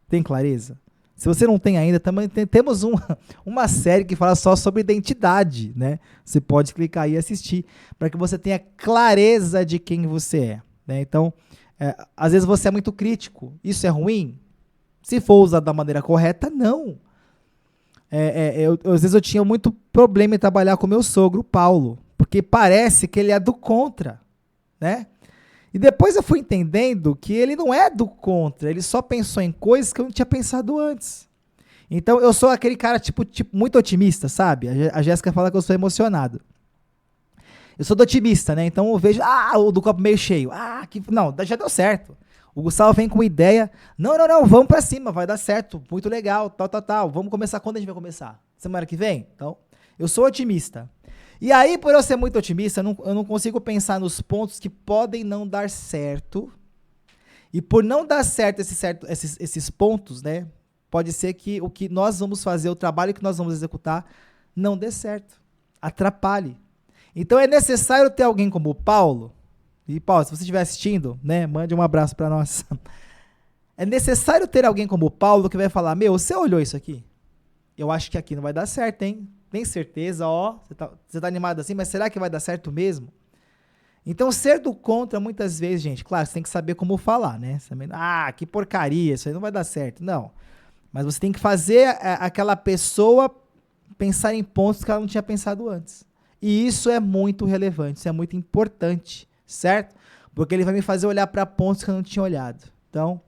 Tem clareza? Se você não tem ainda, também temos uma série que fala só sobre identidade, né? Você pode clicar aí e assistir, para que você tenha clareza de quem você é, né? Então, às vezes você é muito crítico. Isso é ruim? Se for usado da maneira correta, não. Às vezes eu tinha muito problema em trabalhar com meu sogro, Paulo, porque parece que ele é do contra, né? E depois eu fui entendendo que ele não é do contra, ele só pensou em coisas que eu não tinha pensado antes. Então eu sou aquele cara tipo muito otimista, sabe? A Jéssica fala que eu sou emocionado. Eu sou do otimista, né? Então eu vejo, o do copo meio cheio. Não, já deu certo. O Gustavo vem com uma ideia, não, vamos pra cima, vai dar certo, muito legal, tal. Vamos começar, quando a gente vai começar? Semana que vem? Então, eu sou otimista. E aí, por eu ser muito otimista, eu não consigo pensar nos pontos que podem não dar certo. E por não dar certo esses pontos, né? Pode ser que o que nós vamos fazer, o trabalho que nós vamos executar, não dê certo. Atrapalhe. Então é necessário ter alguém como o Paulo. E Paulo, se você estiver assistindo, né? Mande um abraço para nós. É necessário ter alguém como o Paulo que vai falar, você olhou isso aqui? Eu acho que aqui não vai dar certo, hein? Tem certeza, você tá animado assim, mas será que vai dar certo mesmo? Então, ser do contra, muitas vezes, gente, claro, você tem que saber como falar, né? Que porcaria, isso aí não vai dar certo. Não. Mas você tem que fazer aquela pessoa pensar em pontos que ela não tinha pensado antes. E isso é muito relevante, isso é muito importante, certo? Porque ele vai me fazer olhar para pontos que eu não tinha olhado. Então,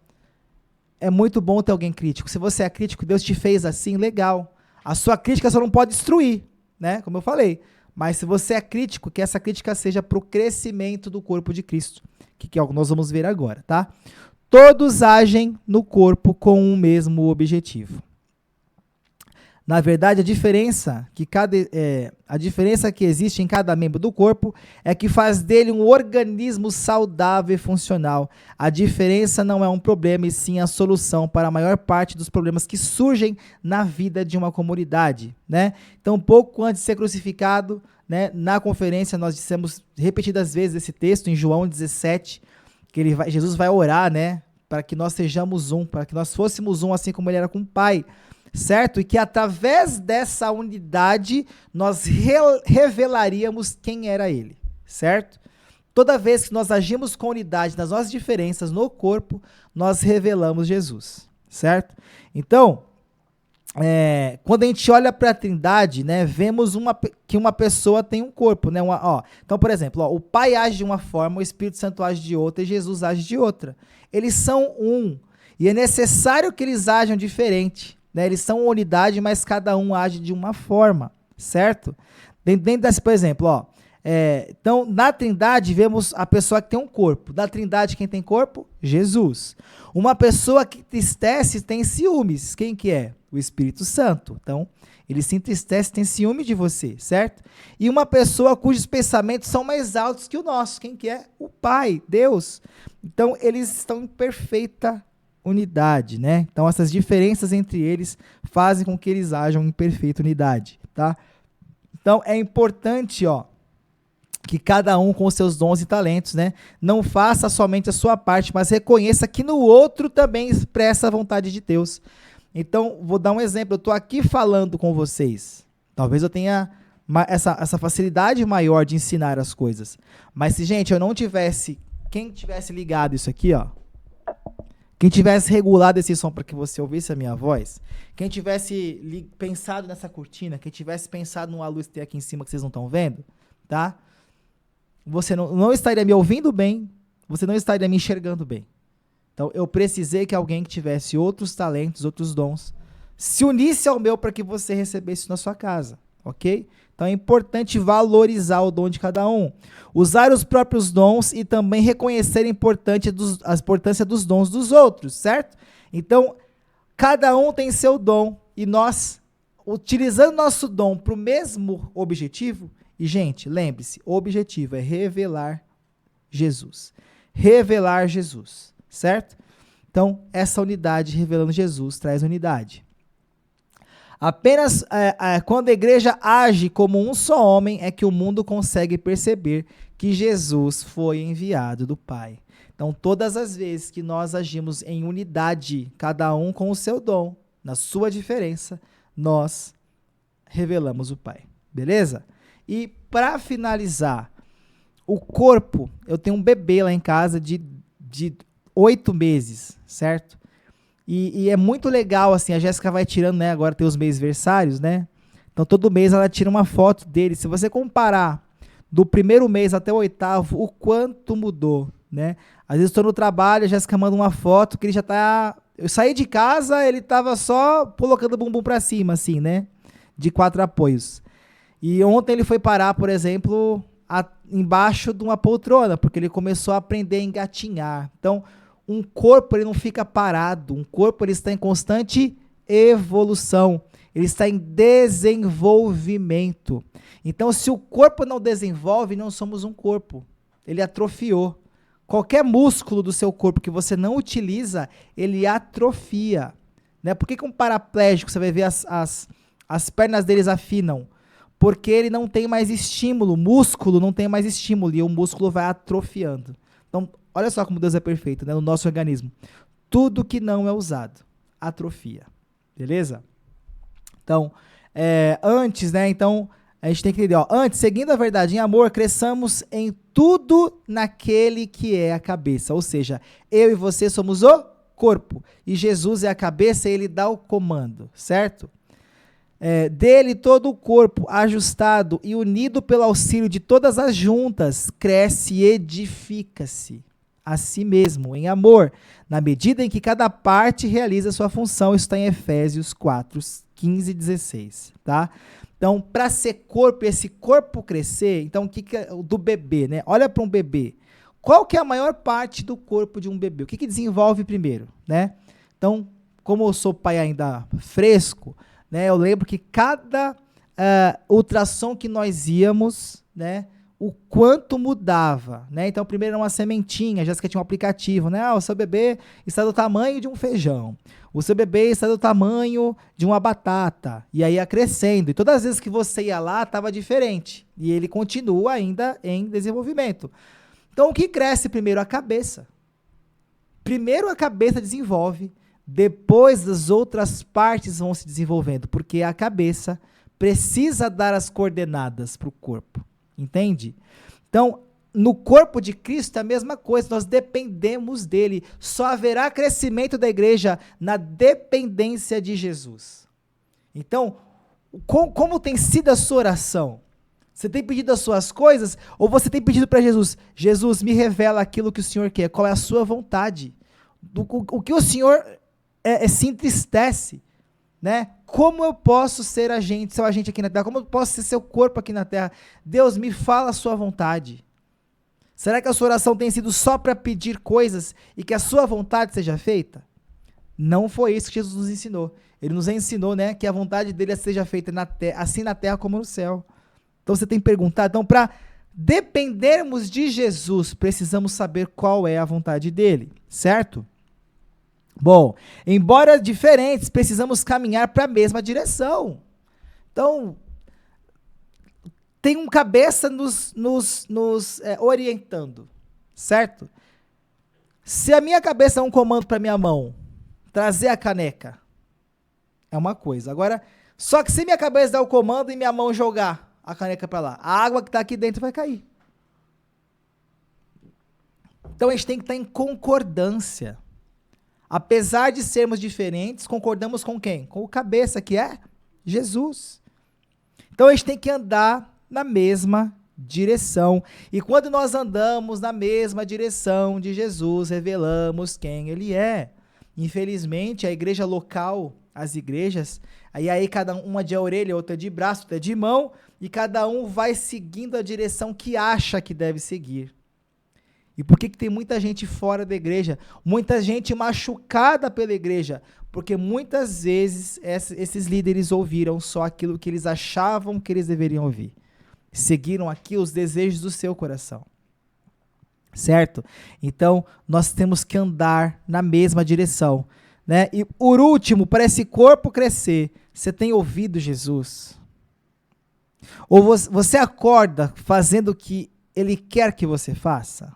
é muito bom ter alguém crítico. Se você é crítico, Deus te fez assim, legal. A sua crítica só não pode destruir, né? Como eu falei. Mas se você é crítico, que essa crítica seja para o crescimento do corpo de Cristo. Que é o que nós vamos ver agora, tá? Todos agem no corpo com o mesmo objetivo. Na verdade, a diferença que existe em cada membro do corpo é que faz dele um organismo saudável e funcional. A diferença não é um problema, e sim a solução para a maior parte dos problemas que surgem na vida de uma comunidade, né? Então, pouco antes de ser crucificado, né, na conferência nós dissemos repetidas vezes esse texto, em João 17, Jesus vai orar, né? Para que nós sejamos um, para que nós fôssemos um, assim como ele era com o Pai, certo? E que através dessa unidade nós revelaríamos quem era ele, certo? Toda vez que nós agimos com unidade nas nossas diferenças no corpo, nós revelamos Jesus, certo? Então, quando a gente olha para a Trindade, né, vemos que uma pessoa tem um corpo, né? Então, por exemplo, o Pai age de uma forma, o Espírito Santo age de outra e Jesus age de outra. Eles são um, e é necessário que eles ajam diferente, né? Eles são uma unidade, mas cada um age de uma forma, certo? Dentro desse, por exemplo, então, na Trindade, vemos a pessoa que tem um corpo. Na Trindade, quem tem corpo? Jesus. Uma pessoa que entristece tem ciúmes. Quem que é? O Espírito Santo. Então, ele se entristece, tem ciúme de você, certo? E uma pessoa cujos pensamentos são mais altos que o nosso. Quem que é? O Pai, Deus. Então, eles estão em perfeita unidade, né? Então, essas diferenças entre eles fazem com que eles ajam em perfeita unidade, tá? Então, é importante, que cada um com os seus dons e talentos, né, não faça somente a sua parte, mas reconheça que no outro também expressa a vontade de Deus. Então, vou dar um exemplo. Eu estou aqui falando com vocês. Talvez eu tenha essa facilidade maior de ensinar as coisas. Mas se, gente, eu não tivesse... Quem tivesse ligado isso aqui, quem tivesse regulado esse som para que você ouvisse a minha voz, quem tivesse pensado nessa cortina, quem tivesse pensado numa luz que tem aqui em cima que vocês não estão vendo, tá? Você não estaria me ouvindo bem, você não estaria me enxergando bem. Então, eu precisei que alguém que tivesse outros talentos, outros dons, se unisse ao meu para que você recebesse isso na sua casa, ok? Então, é importante valorizar o dom de cada um. Usar os próprios dons e também reconhecer a importância dos dons dos outros, certo? Então, cada um tem seu dom e nós, utilizando nosso dom para o mesmo objetivo. E, gente, lembre-se, o objetivo é revelar Jesus. Revelar Jesus, certo? Então, essa unidade, revelando Jesus, traz unidade. Apenas quando a igreja age como um só homem é que o mundo consegue perceber que Jesus foi enviado do Pai. Então, todas as vezes que nós agimos em unidade, cada um com o seu dom, na sua diferença, nós revelamos o Pai. Beleza? E para finalizar, o corpo, eu tenho um bebê lá em casa de 8 meses, certo? E é muito legal, assim, a Jéssica vai tirando, né, agora tem os mêsversários, né? Então todo mês ela tira uma foto dele. Se você comparar do primeiro mês até o 8º, o quanto mudou, né? Às vezes estou no trabalho, a Jéssica manda uma foto que ele já tá... Eu saí de casa, ele tava só colocando o bumbum para cima, assim, né? De 4 apoios. E ontem ele foi parar, por exemplo, embaixo de uma poltrona, porque ele começou a aprender a engatinhar. Então, um corpo ele não fica parado, um corpo ele está em constante evolução, ele está em desenvolvimento. Então, se o corpo não desenvolve, não somos um corpo, ele atrofiou. Qualquer músculo do seu corpo que você não utiliza, ele atrofia. Né? Por que um paraplégico, você vai ver as pernas deles afinam? Porque ele não tem mais estímulo, o músculo não tem mais estímulo e o músculo vai atrofiando. Então, olha só como Deus é perfeito, né, no nosso organismo. Tudo que não é usado, atrofia. Beleza? Então, antes, né, então, a gente tem que entender, antes, seguindo a verdade em amor, cresçamos em tudo naquele que é a cabeça. Ou seja, eu e você somos o corpo. E Jesus é a cabeça e ele dá o comando, certo? Dele todo o corpo, ajustado e unido pelo auxílio de todas as juntas, cresce e edifica-se a si mesmo, em amor, na medida em que cada parte realiza sua função. Isso está em Efésios 4, 15 e 16, tá? Então, para ser corpo, esse corpo crescer, então o que é do bebê, né? Olha para um bebê. Qual que é a maior parte do corpo de um bebê? O que desenvolve primeiro, né? Então, como eu sou pai ainda fresco, né, eu lembro que cada ultrassom que nós íamos, né, o quanto mudava, né? Então, primeiro era uma sementinha, a Jéssica tinha um aplicativo, né? O seu bebê está do tamanho de um feijão, o seu bebê está do tamanho de uma batata, e aí ia crescendo, e todas as vezes que você ia lá, estava diferente, e ele continua ainda em desenvolvimento. Então, o que cresce primeiro? A cabeça. Primeiro a cabeça desenvolve, depois as outras partes vão se desenvolvendo, porque a cabeça precisa dar as coordenadas para o corpo, entende? Então, no corpo de Cristo é a mesma coisa, nós dependemos dele, só haverá crescimento da igreja na dependência de Jesus. Então, como tem sido a sua oração? Você tem pedido as suas coisas ou você tem pedido para Jesus? Jesus, me revela aquilo que o Senhor quer, qual é a sua vontade? O que o Senhor se entristece, né? Como eu posso ser seu agente aqui na terra? Como eu posso ser seu corpo aqui na terra? Deus, me fala a sua vontade. Será que a sua oração tem sido só para pedir coisas e que a sua vontade seja feita? Não foi isso que Jesus nos ensinou. Ele nos ensinou, né, que a vontade dele seja feita assim na terra como no céu. Então você tem perguntado. Então, para dependermos de Jesus, precisamos saber qual é a vontade dele, certo? Bom, embora diferentes, precisamos caminhar para a mesma direção. Então, tem um cabeça nos orientando, certo? Se a minha cabeça é um comando para minha mão, trazer a caneca, é uma coisa. Agora, só que se minha cabeça dá o comando e minha mão jogar a caneca para lá, a água que está aqui dentro vai cair. Então, a gente tem que estar em concordância. Apesar de sermos diferentes, concordamos com quem? Com o cabeça, que é Jesus. Então, a gente tem que andar na mesma direção. E quando nós andamos na mesma direção de Jesus, revelamos quem ele é. Infelizmente, a igreja local, as igrejas, aí cada uma de orelha, outra de braço, outra de mão, e cada um vai seguindo a direção que acha que deve seguir. E por que tem muita gente fora da igreja? Muita gente machucada pela igreja, porque muitas vezes esses líderes ouviram só aquilo que eles achavam que eles deveriam ouvir. Seguiram aqui os desejos do seu coração. Certo? Então, nós temos que andar na mesma direção, né? E por último, para esse corpo crescer, você tem ouvido Jesus? Ou você acorda fazendo o que ele quer que você faça?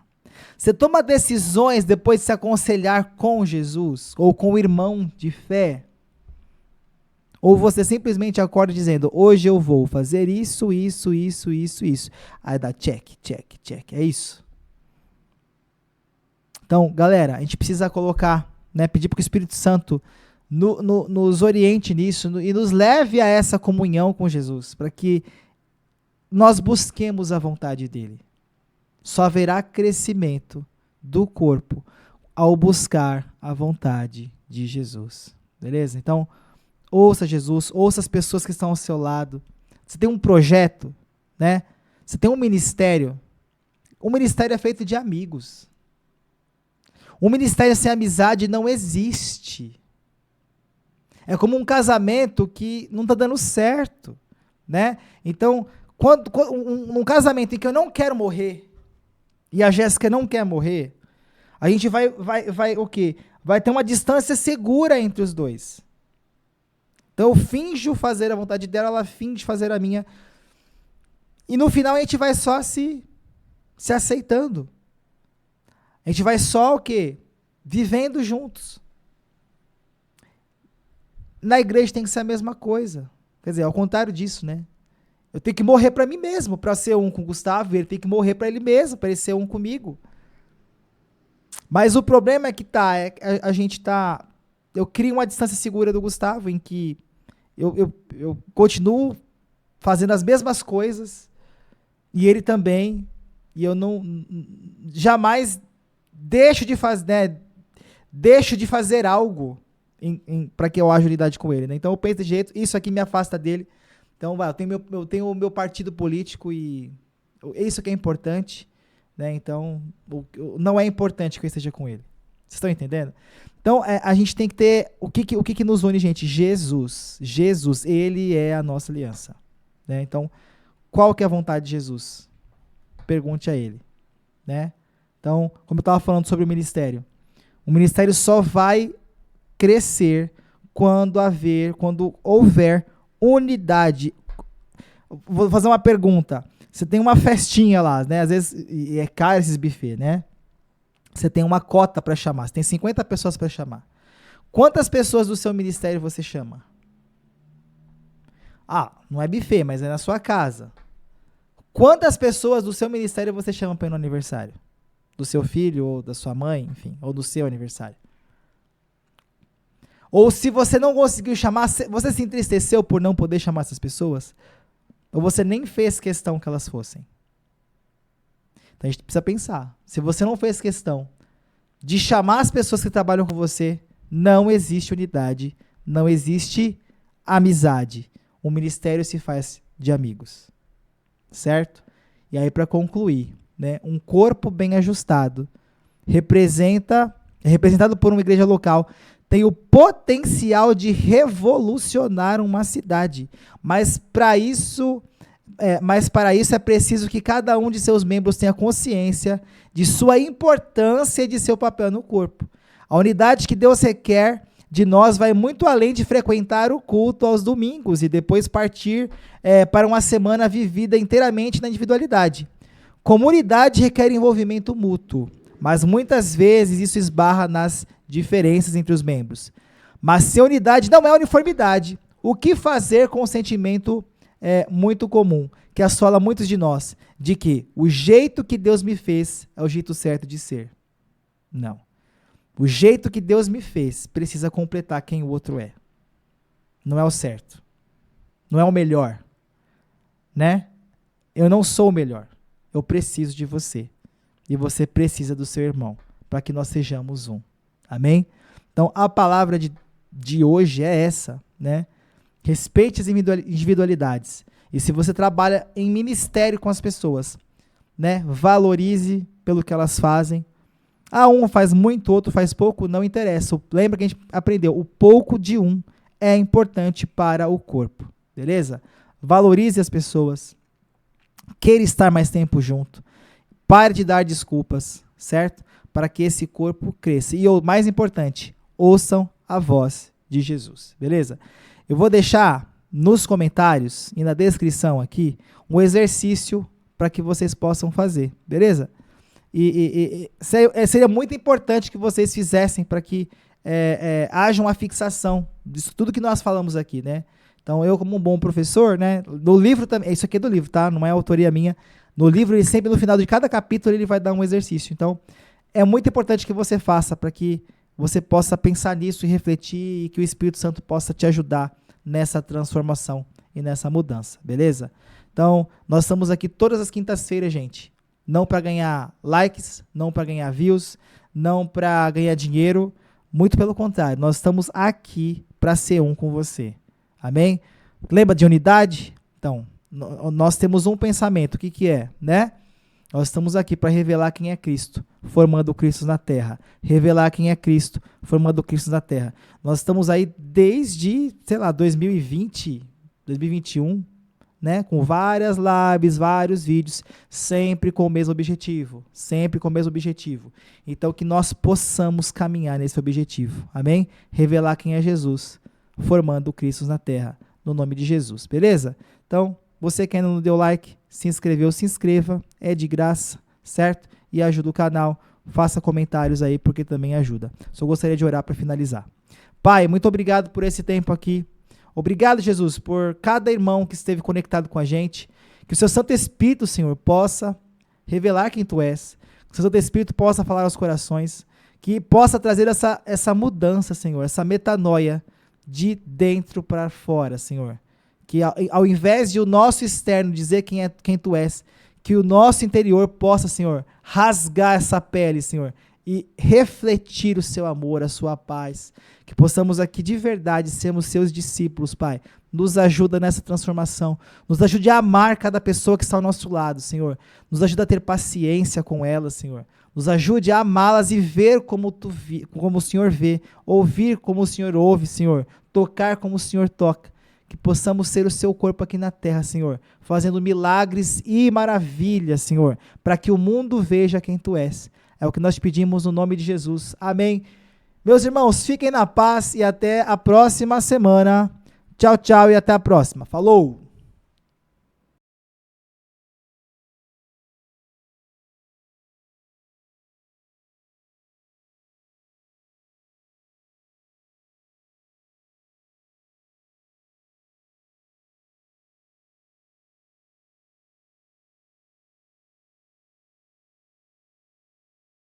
Você toma decisões depois de se aconselhar com Jesus ou com o irmão de fé? Ou você simplesmente acorda dizendo, hoje eu vou fazer isso, isso, isso, isso, isso. Aí dá check, check, check. É isso. Então, galera, a gente precisa colocar, né, pedir para o Espírito Santo nos oriente nisso e nos leve a essa comunhão com Jesus, para que nós busquemos a vontade dele. Só haverá crescimento do corpo ao buscar a vontade de Jesus. Beleza? Então, ouça Jesus, ouça as pessoas que estão ao seu lado. Você tem um projeto, né? Você tem um ministério. O ministério é feito de amigos. Um ministério sem amizade não existe. É como um casamento que não está dando certo, né? Então, num casamento em que eu não quero morrer, e a Jéssica não quer morrer, a gente vai o quê? Vai ter uma distância segura entre os dois. Então eu finjo fazer a vontade dela, ela finge fazer a minha. E no final a gente vai só se aceitando. A gente vai só o quê? Vivendo juntos. Na igreja tem que ser a mesma coisa. Quer dizer, ao contrário disso, né? Eu tenho que morrer para mim mesmo, para ser um com o Gustavo, ele tem que morrer para ele mesmo, para ele ser um comigo. Mas o problema é que a gente eu crio uma distância segura do Gustavo, em que eu continuo fazendo as mesmas coisas, e ele também, e eu jamais deixo de fazer algo para que eu haja unidade com ele, né? Então eu penso de jeito, isso aqui me afasta dele. Então, eu tenho o meu partido político e isso que é importante, né? Então, não é importante que eu esteja com ele. Vocês estão entendendo? Então, a gente tem que ter... O que nos une, gente? Jesus. Jesus, ele é a nossa aliança, né? Então, qual que é a vontade de Jesus? Pergunte a ele, né? Então, como eu estava falando sobre o ministério só vai crescer quando houver unidade. Vou fazer uma pergunta. Você tem uma festinha lá, né? Às vezes é caro esses buffets, né? Você tem uma cota para chamar, você tem 50 pessoas para chamar. Quantas pessoas do seu ministério você chama? Ah, não é buffet, mas é na sua casa. Quantas pessoas do seu ministério você chama para ir no aniversário? Do seu filho, ou da sua mãe, enfim, ou do seu aniversário? Ou se você não conseguiu chamar, você se entristeceu por não poder chamar essas pessoas? Ou você nem fez questão que elas fossem? Então a gente precisa pensar. Se você não fez questão de chamar as pessoas que trabalham com você, não existe unidade, não existe amizade. O ministério se faz de amigos. Certo? E aí, para concluir, né, um corpo bem ajustado representado por uma igreja local, tem o potencial de revolucionar uma cidade. Mas para isso é preciso que cada um de seus membros tenha consciência de sua importância e de seu papel no corpo. A unidade que Deus requer de nós vai muito além de frequentar o culto aos domingos e depois partir para uma semana vivida inteiramente na individualidade. Comunidade requer envolvimento mútuo, mas muitas vezes isso esbarra nas diferenças entre os membros. Mas se a unidade não é uniformidade, o que fazer com o sentimento muito comum, que assola muitos de nós, de que o jeito que Deus me fez é o jeito certo de ser? Não. O jeito que Deus me fez precisa completar quem o outro é. Não é o certo. Não é o melhor. Né? Eu não sou o melhor. Eu preciso de você. E você precisa do seu irmão, para que nós sejamos um. Amém? Então, a palavra de hoje é essa, né? Respeite as individualidades. E se você trabalha em ministério com as pessoas, né? Valorize pelo que elas fazem. Um faz muito, outro faz pouco, não interessa. Lembra que a gente aprendeu, o pouco de um é importante para o corpo. Beleza? Valorize as pessoas. Queira estar mais tempo junto. Pare de dar desculpas, certo? Para que esse corpo cresça. E o mais importante, ouçam a voz de Jesus. Beleza? Eu vou deixar nos comentários e na descrição aqui um exercício para que vocês possam fazer. Beleza? Seria muito importante que vocês fizessem para que haja uma fixação disso tudo que nós falamos aqui, né? Então, eu como um bom professor, né? No livro também, isso aqui é do livro, tá? Não é autoria minha. No livro, ele sempre no final de cada capítulo, ele vai dar um exercício. Então, é muito importante que você faça para que você possa pensar nisso e refletir e que o Espírito Santo possa te ajudar nessa transformação e nessa mudança, beleza? Então, nós estamos aqui todas as quintas-feiras, gente. Não para ganhar likes, não para ganhar views, não para ganhar dinheiro. Muito pelo contrário, nós estamos aqui para ser um com você. Amém? Lembra de unidade? Então, nós temos um pensamento. O que é, né? Nós estamos aqui para revelar quem é Cristo, formando Cristo na terra. Revelar quem é Cristo, formando Cristo na terra. Nós estamos aí desde, 2020, 2021, né? Com várias lives, vários vídeos, sempre com o mesmo objetivo. Sempre com o mesmo objetivo. Então, que nós possamos caminhar nesse objetivo. Amém? Revelar quem é Jesus, formando Cristo na terra, no nome de Jesus. Beleza? Então, você que ainda não deu like, se inscreveu, se inscreva, é de graça, certo? E ajuda o canal, faça comentários aí, porque também ajuda. Só gostaria de orar para finalizar. Pai, muito obrigado por esse tempo aqui. Obrigado, Jesus, por cada irmão que esteve conectado com a gente. Que o seu Santo Espírito, Senhor, possa revelar quem Tu és. Que o seu Santo Espírito possa falar aos corações. Que possa trazer essa mudança, Senhor, essa metanoia de dentro para fora, Senhor. Que ao invés de o nosso externo dizer quem Tu és, que o nosso interior possa, Senhor, rasgar essa pele, Senhor, e refletir o Seu amor, a Sua paz. Que possamos aqui de verdade sermos Seus discípulos, Pai. Nos ajuda nessa transformação. Nos ajude a amar cada pessoa que está ao nosso lado, Senhor. Nos ajuda a ter paciência com elas, Senhor. Nos ajude a amá-las e ver como o Senhor vê. Ouvir como o Senhor ouve, Senhor. Tocar como o Senhor toca. Que possamos ser o Seu corpo aqui na terra, Senhor, fazendo milagres e maravilhas, Senhor, para que o mundo veja quem Tu és. É o que nós pedimos no nome de Jesus. Amém. Meus irmãos, fiquem na paz e até a próxima semana. Tchau, tchau e até a próxima. Falou!